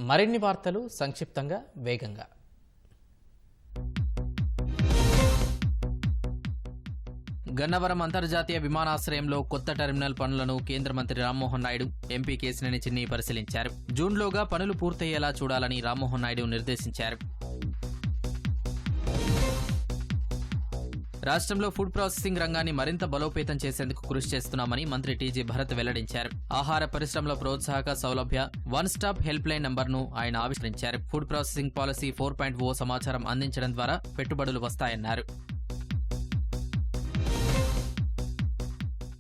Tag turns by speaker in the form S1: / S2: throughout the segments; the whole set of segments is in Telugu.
S1: మరిన్ని వార్తలు సంక్షిప్తంగా వేగంగా. గన్నవరం అంతర్జాతీయ విమానాశ్రయంలో కొత్త టెర్మినల్ పనులను కేంద్ర మంత్రి రామ్మోహన్ నాయుడు, ఎంపీ కేశినేని చిన్ని పరిశీలించారు. జూన్లోగా పనులు పూర్తయ్యేలా చూడాలని రామ్మోహన్ నాయుడు నిర్దేశించారు. రాష్ట్రంలో ఫుడ్ ప్రాసెసింగ్ రంగాన్ని మరింత బలోపేతం చేసేందుకు కృషి చేస్తున్నామని మంత్రి టీజీ భరత్ వెల్లడించారు. ఆహార పరిశ్రమల ప్రోత్సాహక సౌలభ్య వన్ స్టాప్ హెల్ప్ లైన్ నంబర్ను ఆయన ఆవిష్కరించారు. ఫుడ్ ప్రాసెసింగ్ పాలసీ 4.0 సమాచారం అందించడం ద్వారా పెట్టుబడులు వస్తాయన్నారు.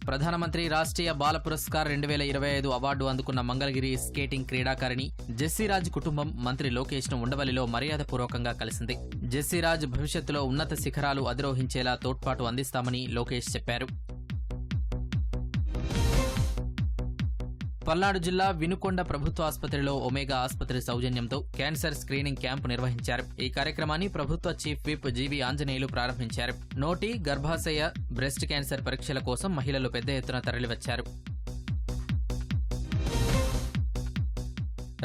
S1: ప్రధానమంత్రి రాష్ట్రీయ బాల పురస్కార్ 2025 అవార్డు అందుకున్న మంగళగిరి స్కేటింగ్ క్రీడాకారిణి జెస్సీరాజ్ కుటుంబం మంత్రి లోకేష్ ను ఉండవల్లిలో మర్యాదపూర్వకంగా కలిసింది. జెస్సీరాజ్ భవిష్యత్తులో ఉన్నత శిఖరాలు అధిరోహించేలా తోడ్పాటు అందిస్తామని లోకేష్ చెప్పారు. పల్నాడు జిల్లా వినుకొండ ప్రభుత్వ ఆసుపత్రిలో ఒమేగా ఆసుపత్రి సౌజన్యంతో క్యాన్సర్ స్క్రీనింగ్ క్యాంపు నిర్వహించారు. ఈ కార్యక్రమాన్ని ప్రభుత్వ చీఫ్ విప్ జీవి ఆంజనేయులు ప్రారంభించారు. నోటి, గర్భాశయ, బ్రెస్ట్ క్యాన్సర్ పరీక్షల కోసం మహిళలు పెద్ద ఎత్తున తరలివచ్చారు.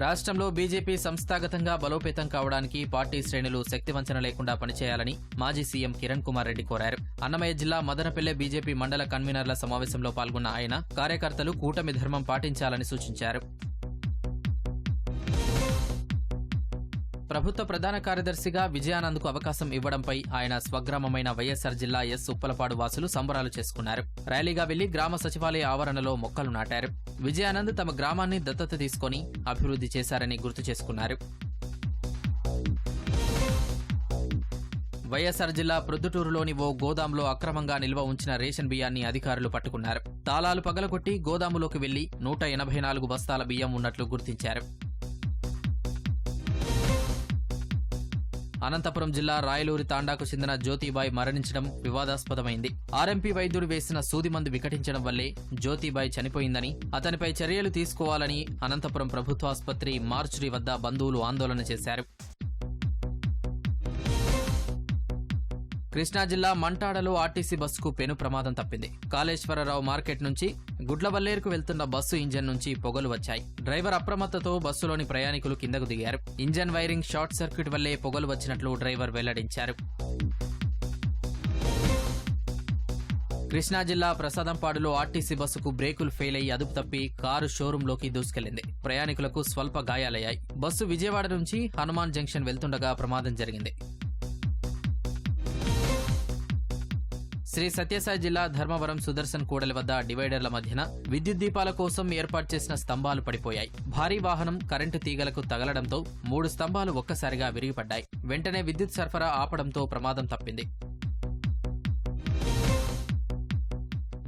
S1: రాష్ట్రంలో బీజేపీ సంస్థాగతంగా బలోపేతం కావడానికి పార్టీ శ్రేణులు శక్తివంచన లేకుండా పనిచేయాలని మాజీ సీఎం కిరణ్ కుమార్ రెడ్డి కోరారు. అన్నమయ్య జిల్లా మదనపల్లె బీజేపీ మండల కన్వీనర్ల సమావేశంలో పాల్గొన్న ఆయన కార్యకర్తలు కూటమి ధర్మం పాటించాలని సూచించారు. ప్రభుత్వ ప్రధాన కార్యదర్శిగా విజయానంద్కు అవకాశం ఇవ్వడంపై ఆయన స్వగ్రామమైన వైఎస్సార్ జిల్లా ఎస్ ఉప్పలపాడు వాసులు సంబరాలు చేసుకున్నారు. ర్యాలీగా వెళ్లి గ్రామ సచివాలయ ఆవరణలో మొక్కలు నాటారు. విజయానంద్ తమ గ్రామాన్ని దత్తత తీసుకుని అభివృద్ధి చేశారని గుర్తు చేసుకున్నారు. వైఎస్సార్ జిల్లా ప్రొద్దుటూరులోని ఓ గోదాంలో అక్రమంగా నిల్వ ఉంచిన రేషన్ బియ్యాన్ని అధికారులు పట్టుకున్నారు. తాళాలు పగలగొట్టి గోదాములోకి వెళ్లి 184 బస్తాల బియ్యం ఉన్నట్లు గుర్తించారు. అనంతపురం జిల్లా రాయలూరి తాండాకు చెందిన జ్యోతిబాయ్ మరణించడం వివాదాస్పదమైంది. ఆర్ఎంపీ వైద్యుడు వేసిన సూదిమందు వికటించడం వల్లే జ్యోతిబాయ్ చనిపోయిందని, అతనిపై చర్యలు తీసుకోవాలని అనంతపురం ప్రభుత్వాసుపత్రి మార్చురీ వద్ద బంధువులు ఆందోళన చేశారు. కృష్ణా జిల్లా మంటాడలో ఆర్టీసీ బస్సుకు పెను ప్రమాదం తప్పింది. కాళేశ్వరరావు మార్కెట్ నుంచి గుడ్లవల్లేరుకు వెళ్తున్న బస్సు ఇంజన్ నుంచి పొగలు వచ్చాయి. డ్రైవర్ అప్రమత్తతో బస్సులోని ప్రయాణికులు కిందకు దిగారు. ఇంజన్ వైరింగ్ షార్ట్ సర్క్యూట్ వల్లే పొగలు వచ్చినట్లు డ్రైవర్ వెల్లడించారు. కృష్ణా జిల్లా ప్రసాదంపాడులో ఆర్టీసీ బస్సుకు బ్రేకులు ఫెయిల్ అయ్యి అదుపు తప్పి కారు షోరూంలోకి దూసుకెళ్లింది. ప్రయాణికులకు స్వల్ప గాయాలయ్యాయి. బస్సు విజయవాడ నుంచి హనుమాన్ జంక్షన్ వెళ్తుండగా ప్రమాదం జరిగింది. శ్రీ సత్యసాయి జిల్లా ధర్మవరం సుదర్శన్ కూడలి వద్ద డివైడర్ల మధ్యన విద్యుత్ దీపాల కోసం ఏర్పాటు చేసిన స్తంభాలు పడిపోయాయి. భారీ వాహనం కరెంటు తీగలకు తగలడంతో 3 స్తంభాలు ఒక్కసారిగా విరిగిపడ్డాయి. వెంటనే విద్యుత్ సరఫరా ఆపడంతో ప్రమాదం తప్పింది.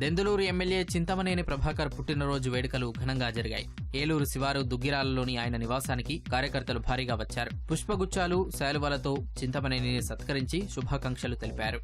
S1: దెందులూరు ఎమ్మెల్యే చింతమనేని ప్రభాకర్ పుట్టినరోజు వేడుకలు ఘనంగా జరిగాయి. ఏలూరు శివారు దుగ్గిరాలలోని ఆయన నివాసానికి కార్యకర్తలు భారీగా వచ్చారు. పుష్పగుచ్చాలు, శాలువాలతో చింతమనేనిని సత్కరించి శుభాకాంక్షలు తెలిపారు.